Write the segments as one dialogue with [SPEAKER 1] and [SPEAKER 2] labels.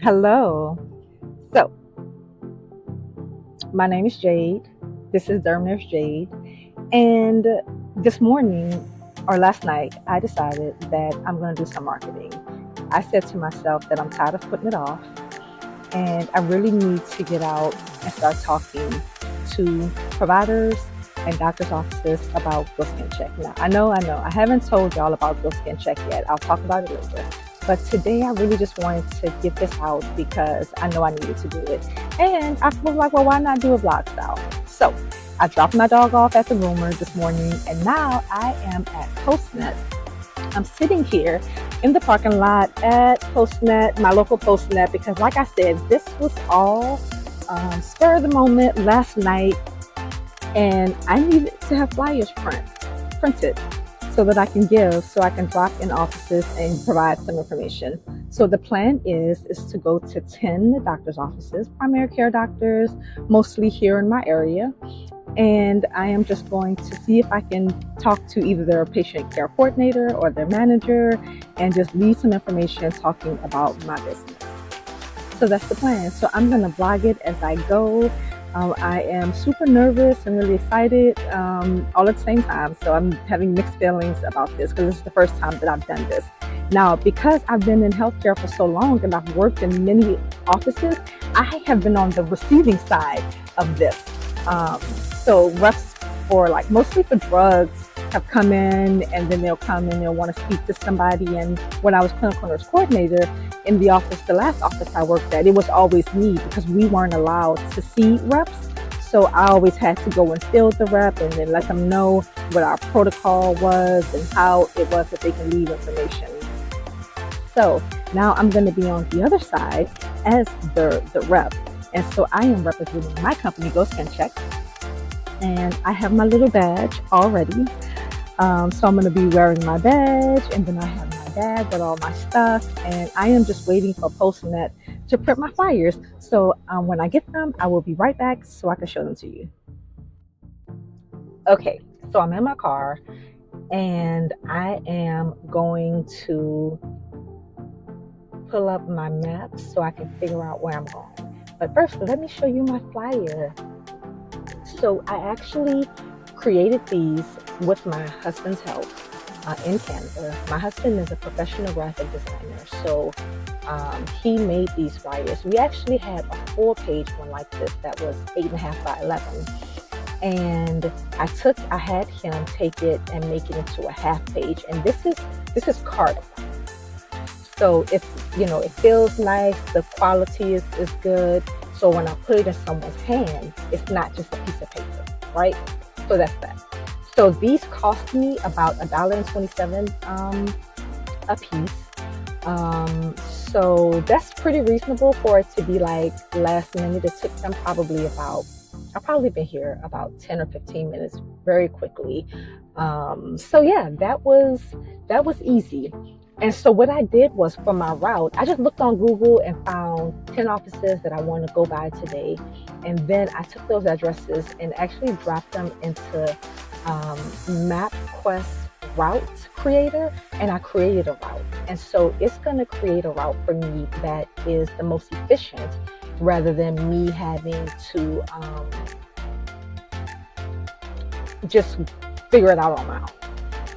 [SPEAKER 1] Hello. So, my name is Jade. This is Derm Nurse Jade. And this morning or last night, I decided that I'm going to do some marketing. I said to myself that I'm tired of putting it off and I really need to get out and start talking to providers and doctors' offices about Go Skin Check. Now, I know, I haven't told y'all about Go Skin Check yet. I'll talk about it later. But today, I really just wanted to get this out because I know I needed to do it. And I was like, well, why not do a vlog style? So I dropped my dog off at the groomer this morning, and now I am at PostNet. I'm sitting here in the parking lot at PostNet, my local PostNet, because like I said, this was all spur of the moment last night, and I needed to have flyers printed so that I can give, so I can drop in offices and provide some information. So the plan is to go to 10 doctor's offices, primary care doctors, mostly here in my area, and I am just going to see if I can talk to either their patient care coordinator or their manager and just leave some information talking about my business. So that's the plan. So I'm going to vlog it as I go. I am super nervous and really excited all at the same time. So I'm having mixed feelings about this because this is the first time that I've done this. Now, because I've been in healthcare for so long and I've worked in many offices, I have been on the receiving side of this. So reps for like mostly for drugs have come in, and then they'll come and they'll want to speak to somebody. And when I was clinical nurse coordinator in the office, the last office I worked at, it was always me because we weren't allowed to see reps. So I always had to go and field the rep and then let them know what our protocol was and how it was that they can leave information. So now I'm going to be on the other side as the rep. And so I am representing my company, Go Skin Check. And I have my little badge already. So I'm going to be wearing my badge, and then I have my bag with all my stuff, and I am just waiting for PostNet to print my flyers. So when I get them, I will be right back so I can show them to you. Okay, so I'm in my car, and I am going to pull up my map so I can figure out where I'm going. But first, let me show you my flyer. So I actually created these with my husband's help in Canada. My husband is a professional graphic designer, so he made these flyers. We actually had a full-page one like this that was 8.5 by 11, and I had him take it and make it into a half page. And this is cardboard, so it feels nice. The quality is good. So when I put it in someone's hand, it's not just a piece of paper, right? So that's that. So these cost me about $1.27 a piece. So that's pretty reasonable for it to be like last minute. It took them I've probably been here about 10 or 15 minutes very quickly. So yeah, that was easy. And so what I did was, for my route, I just looked on Google and found 10 offices that I want to go by today. And then I took those addresses and actually dropped them into MapQuest route creator, and I created a route. And so it's going to create a route for me that is the most efficient, rather than me having to just figure it out on my own.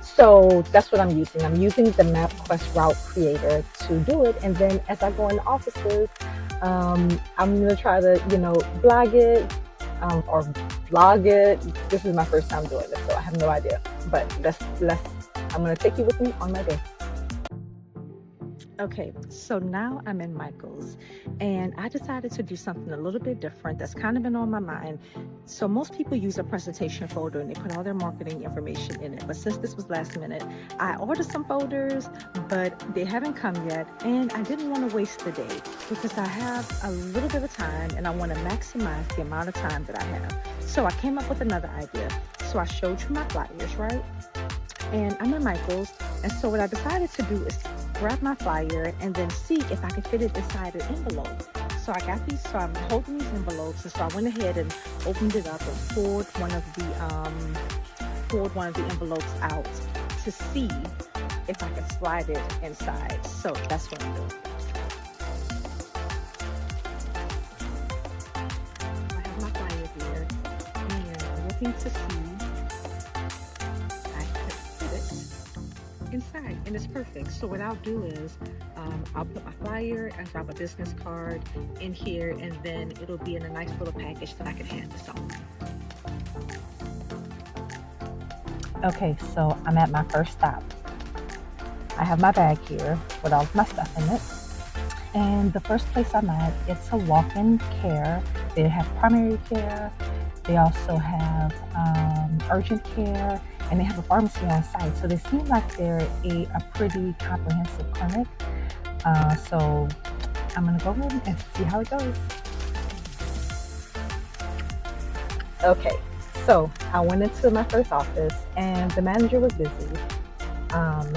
[SPEAKER 1] So that's what I'm using. I'm using the MapQuest route creator to do it. And then as I go into offices, I'm going to try to, blog it or vlog it. This is my first time doing this, so I have no idea. But I'm going to take you with me on my day. Okay, so now I'm in Michael's, and I decided to do something a little bit different that's kind of been on my mind. So most people use a presentation folder and they put all their marketing information in it. But since this was last minute, I ordered some folders, but they haven't come yet. And I didn't want to waste the day because I have a little bit of time and I want to maximize the amount of time that I have. So I came up with another idea. So I showed you my flyers, right? And I'm in Michael's, and so what I decided to do is grab my flyer and then see if I could fit it inside an envelope. So I got these, so I'm holding these envelopes, and so I went ahead and opened it up and pulled one of the envelopes out to see if I could slide it inside. So that's what I'm doing. looking to see, I could fit it inside, and it's perfect. So what I'll do is I'll put my flyer and drop a business card in here, and then it'll be in a nice little package that I can hand to someone. Okay, so I'm at my first stop. I have my bag here with all of my stuff in it. And the first place I'm at, it's a walk-in care. They have primary care. They also have urgent care, and they have a pharmacy on site. So they seem like they're a pretty comprehensive clinic. So I'm gonna go ahead and see how it goes. Okay, so I went into my first office, and the manager was busy.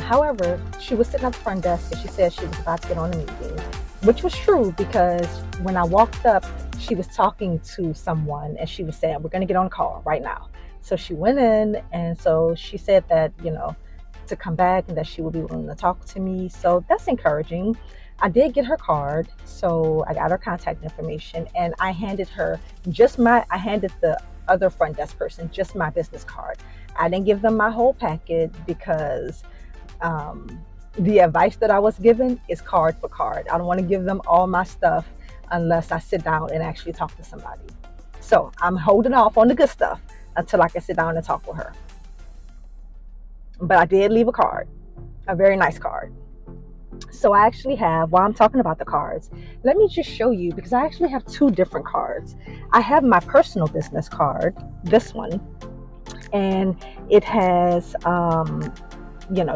[SPEAKER 1] However, she was sitting at the front desk, and she said she was about to get on a meeting, which was true because when I walked up, she was talking to someone, and she was saying, "We're going to get on a call right now." So she went in, and so she said that, to come back and that she would be willing to talk to me. So that's encouraging. I did get her card, so I got her contact information, and I handed the other front desk person just my business card. I didn't give them my whole packet because the advice that I was given is card for card. I don't want to give them all my stuff unless I sit down and actually talk to somebody. So I'm holding off on the good stuff until I can sit down and talk with her. But I did leave a card, a very nice card. So I actually have, while I'm talking about the cards, let me just show you, because I actually have two different cards. I have my personal business card, this one, and it has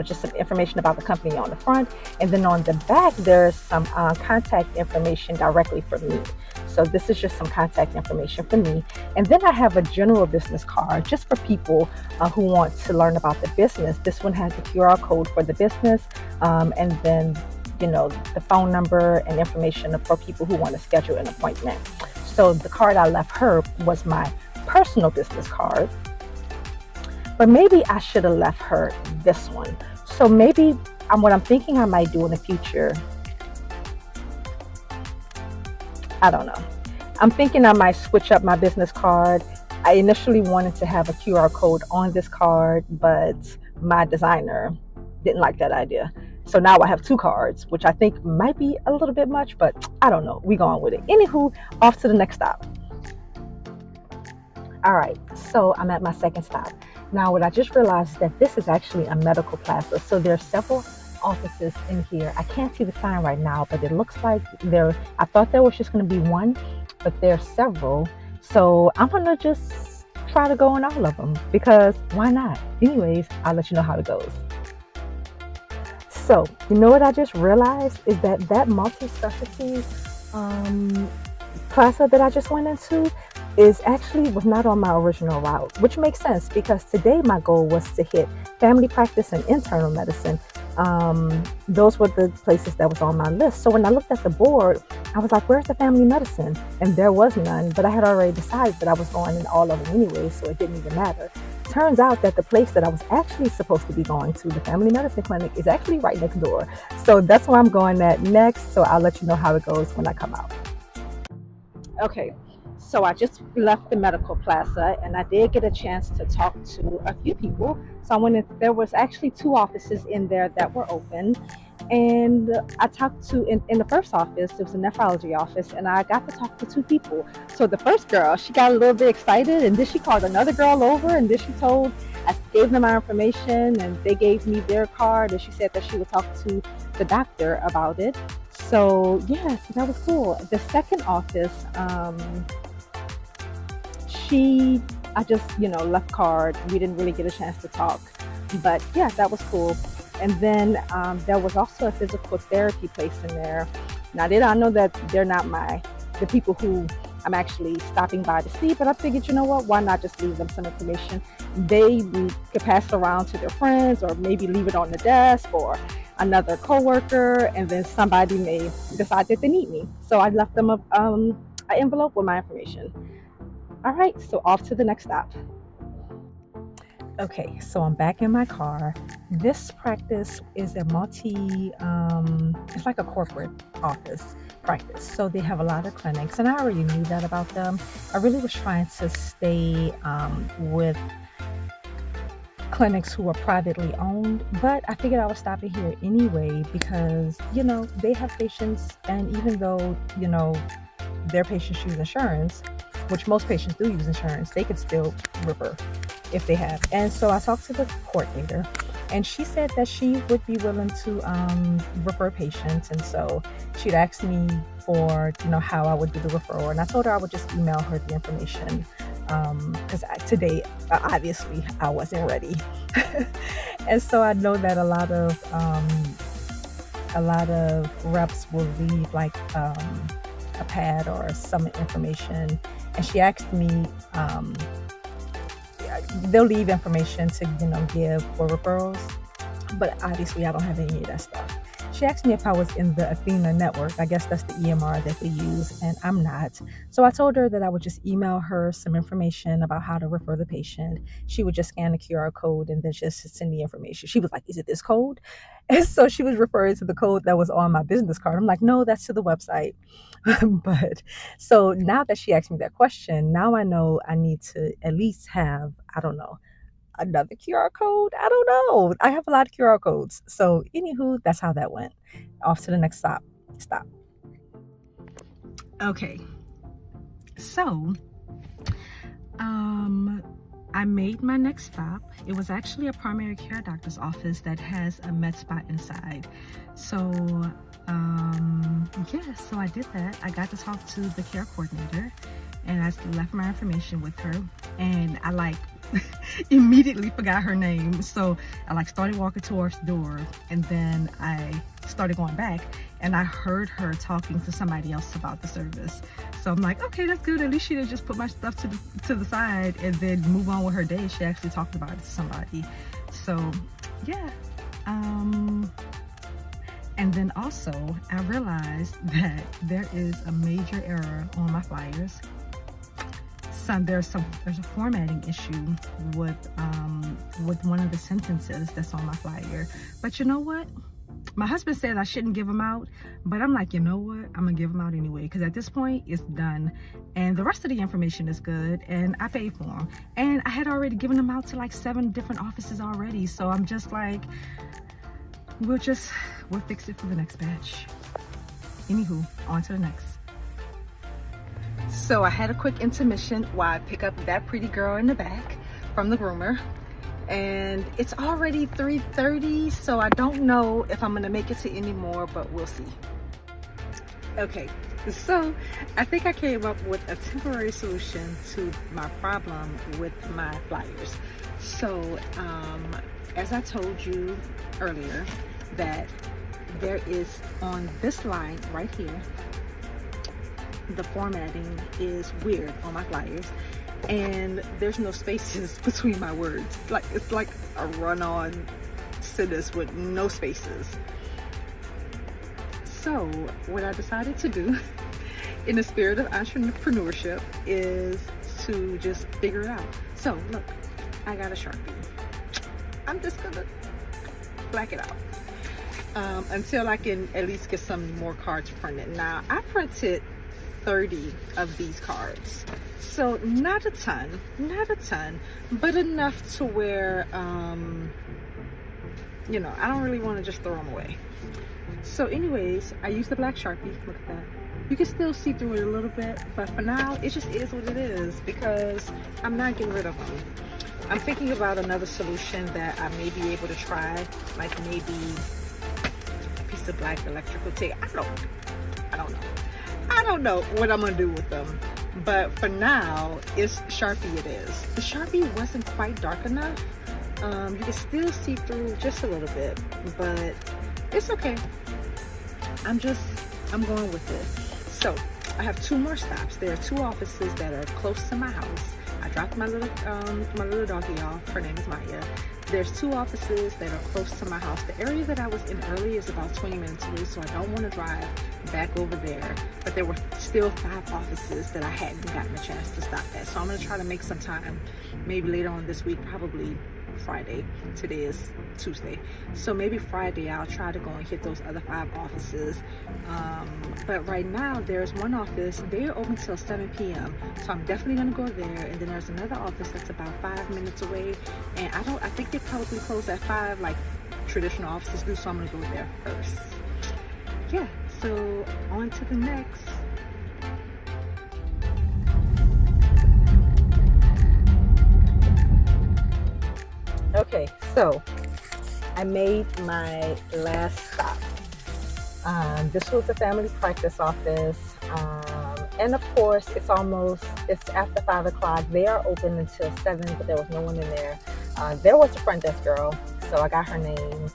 [SPEAKER 1] just some information about the company on the front, and then on the back there's some contact information directly for me. So this is just some contact information for me. And then I have a general business card just for people who want to learn about the business. This one has the QR code for the business, and then the phone number and information for people who want to schedule an appointment. So the card I left her was my personal business card. But maybe I should have left her this one. So maybe what I'm thinking I might do in the future, I don't know. I'm thinking I might switch up my business card. I initially wanted to have a QR code on this card, but my designer didn't like that idea. So now I have two cards, which I think might be a little bit much, but I don't know. We're going with it. Anywho, off to the next stop. All right, so I'm at my second stop. Now, what I just realized is that this is actually a medical plaza. So there are several offices in here. I can't see the sign right now, but it looks like I thought there was just going to be one, but there are several. So I'm going to just try to go in all of them because why not? Anyways, I'll let you know how it goes. So, you know what I just realized is that multi-specialty plaza that I just went into was not on my original route, which makes sense because today my goal was to hit family practice and internal medicine. Those were the places that was on my list. So when I looked at the board, I was like, where's the family medicine? And there was none, but I had already decided that I was going in all of them anyway, so it didn't even matter. Turns out that the place that I was actually supposed to be going to, the family medicine clinic, is actually right next door. So that's where I'm going at next. So I'll let you know how it goes when I come out. Okay. So I just left the medical plaza, and I did get a chance to talk to a few people. So there was actually two offices in there that were open. And I talked to, in the first office, it was a nephrology office, and I got to talk to two people. So the first girl, she got a little bit excited, and then she called another girl over, and then I gave them my information, and they gave me their card, and she said that she would talk to the doctor about it. So yeah, so that was cool. The second office, I just, left card. We didn't really get a chance to talk, but yeah, that was cool. And then there was also a physical therapy place in there. Now, I know that they're not the people who I'm actually stopping by to see, but I figured, you know what, why not just leave them some information? They could pass it around to their friends, or maybe leave it on the desk or another coworker, and then somebody may decide that they need me. So I left them an envelope with my information. All right, so off to the next stop. Okay, so I'm back in my car. This practice is a it's like a corporate office practice. So they have a lot of clinics, and I already knew that about them. I really was trying to stay with clinics who are privately owned, but I figured I would stop in here anyway because, they have patients, and even though, their patients use insurance, which most patients do use insurance, they could still refer if they have. And so I talked to the coordinator, and she said that she would be willing to refer patients. And so she'd asked me for, how I would do the referral. And I told her I would just email her the information because today, obviously, I wasn't ready. And so I know that a lot of reps will leave like a pad or some information. And she asked me, they'll leave information to, give for referrals, but obviously I don't have any of that stuff. She asked me if I was in the Athena network. I guess that's the EMR that they use, and I'm not. So I told her that I would just email her some information about how to refer the patient. She would just scan the QR code and then just send the information. She was like, "Is it this code?" And so she was referring to the code that was on my business card. I'm like, "No, that's to the website." But so now that she asked me that question, now I know I need to at least have, I don't know, another QR code. I don't know. I have a lot of QR codes. So anywho, that's how that went. Off to the next stop. Okay. So I made my next stop. It was actually a primary care doctor's office that has a med spa inside. So so I did that. I got to talk to the care coordinator, and I left my information with her, and I immediately forgot her name. So I started walking towards the door, and then I started going back, and I heard her talking to somebody else about the service. So I'm like, okay, that's good. At least she didn't just put my stuff to the side and then move on with her day. She actually talked about it to somebody. So yeah. And then also I realized that there is a major error on my flyers. There's a formatting issue with one of the sentences that's on my flyer. But you know what? My husband said I shouldn't give them out, but I'm like, you know what? I'm gonna give them out anyway, because at this point it's done, and the rest of the information is good, and I paid for them, and I had already given them out to like 7 different offices already. So I'm just like, we'll fix it for the next batch. Anywho, on to the next. So I had a quick intermission while I pick up that pretty girl in the back from the groomer, and it's already 3:30, so I don't know if I'm gonna make it to any more, but we'll see. Okay, so I think I came up with a temporary solution to my problem with my flyers. So as I told you earlier, that there is on this line right here, the formatting is weird on my flyers, and there's no spaces between my words. It's like a run-on sentence with no spaces. So what I decided to do in the spirit of entrepreneurship is to just figure it out. So look, I got a Sharpie. I'm just gonna black it out until I can at least get some more cards printed. Now I printed 30 of these cards, so not a ton, but enough to where I don't really want to just throw them away. So anyways, I used the black Sharpie. Look at that. You can still see through it a little bit, but for now it just is what it is, because I'm not getting rid of them. I'm thinking about another solution that I may be able to try, like maybe a piece of black electrical tape. I don't know what I'm gonna do with them, but for now, it's Sharpie it is. The Sharpie wasn't quite dark enough. You can still see through just a little bit, but it's okay. I'm going with this. So I have 2 more stops. There are 2 offices that are close to my house. I dropped my little doggy off. Her name is Maya. There's 2 offices that are close to my house. The area that I was in earlier is about 20 minutes away, so I don't want to drive back over there. But there were still 5 offices that I hadn't gotten a chance to stop at. So I'm going to try to make some time, maybe later on this week, probably Friday. Today is Tuesday. So maybe Friday I'll try to go and hit those other 5 offices. But right now there's one office, they're open till 7 p.m. So I'm definitely gonna go there. And then there's another office that's about 5 minutes away. And I think they probably close at 5 like traditional offices do, so I'm gonna go there first. Yeah, so on to the next. Okay, so I made my last stop. This was a family practice office. And of course, it's after 5 o'clock. They are open until 7, but there was no one in there. There was a front desk girl, so I got her name.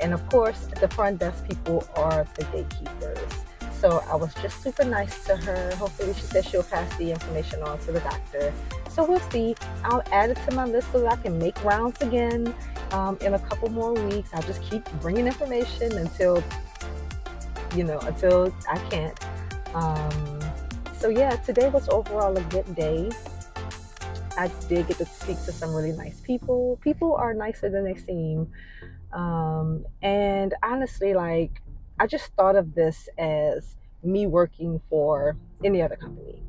[SPEAKER 1] And of course, the front desk people are the gatekeepers. So I was just super nice to her. Hopefully, she said she'll pass the information on to the doctor. So we'll see. I'll add it to my list so that I can make rounds again in a couple more weeks. I'll just keep bringing information until I can't. So yeah, today was overall a good day. I did get to speak to some really nice people. People are nicer than they seem. And honestly, like, I just thought of this as me working for any other company.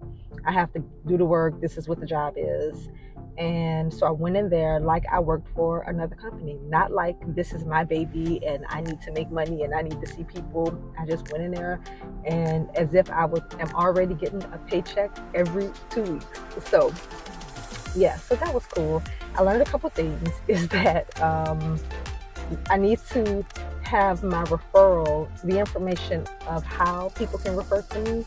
[SPEAKER 1] I have to do the work. This is what the job is. And so I went in there like I worked for another company, not like this is my baby and I need to make money and I need to see people. I just went in there and as if am already getting a paycheck every 2 weeks. So yeah, so that was cool. I learned a couple things is that I need to have my referral, the information of how people can refer to me,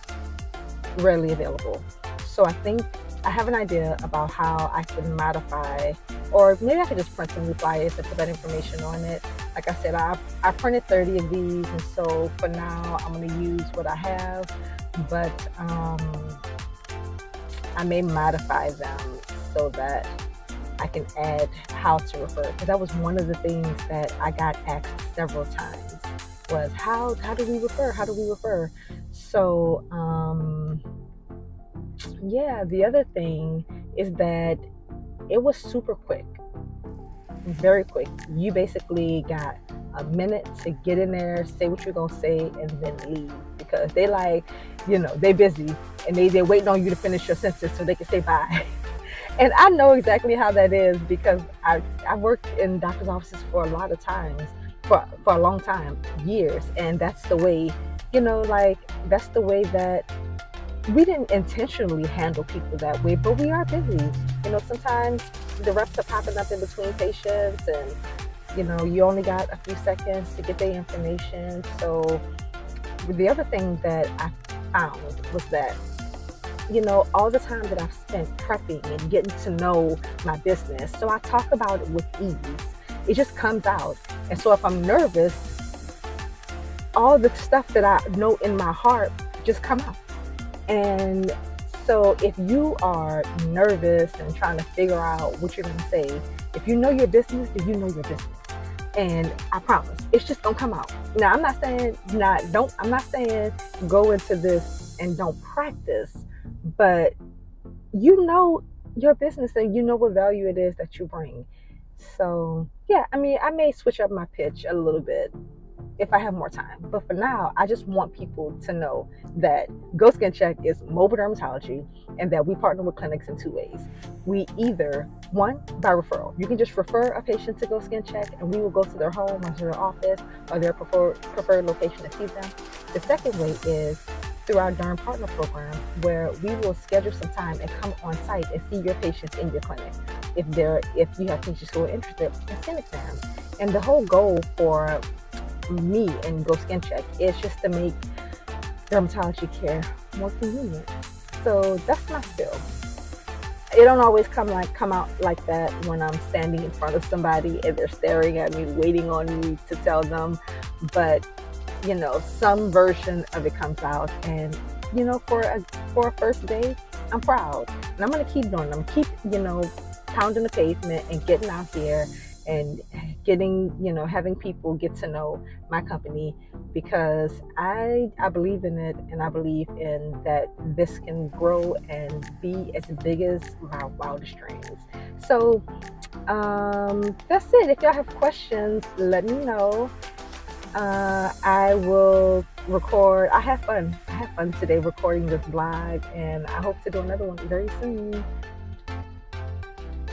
[SPEAKER 1] readily available. So I think I have an idea about how I can modify, or maybe I could just print some new flyers and put that information on it. Like I said, I printed 30 of these, and so for now I'm going to use what I have, but I may modify them so that I can add how to refer. Because that was one of the things that I got asked several times was how do we refer? How do we refer? So yeah, the other thing is that it was super quick, very quick. You basically got a minute to get in there, say what you're gonna say, and then leave, because they they busy and they're waiting on you to finish your sentence so they can say bye. And I know exactly how that is because I worked in doctor's offices for a lot of times, for a long time, years, and that's the way, that's the way that we didn't intentionally handle people that way, but we are busy. Sometimes the reps are popping up in between patients and, you only got a few seconds to get their information. So the other thing that I found was that, all the time that I've spent prepping and getting to know my business, so I talk about it with ease. It just comes out. And so if I'm nervous, all the stuff that I know in my heart just come out. And so if you are nervous and trying to figure out what you're going to say, if you know your business, then you know your business. And I promise, it's just going to come out. Now, I'm not saying go into this and don't practice, but you know your business and you know what value it is that you bring. So yeah, I may switch up my pitch a little bit if I have more time. But for now, I just want people to know that Go Skin Check is mobile dermatology and that we partner with clinics in 2 ways. We either, one, by referral. You can just refer a patient to Go Skin Check and we will go to their home or to their office or their preferred location to see them. The second way is through our Derm Partner Program, where we will schedule some time and come on site and see your patients in your clinic if you have patients who are interested in skin exams. And the whole goal for me and Go Skin Check is just to make dermatology care more convenient. So that's my spill. It don't always come out like that when I'm standing in front of somebody and they're staring at me, waiting on me to tell them. But some version of it comes out, and for a first day, I'm proud, and I'm gonna keep doing them. Keep pounding the pavement and getting out there and getting, having people get to know my company, because I believe in it, and I believe in that this can grow and be as big as my wildest dreams. So that's it. If y'all have questions, let me know. I will record. I have fun. I have fun today recording this live, and I hope to do another one very soon.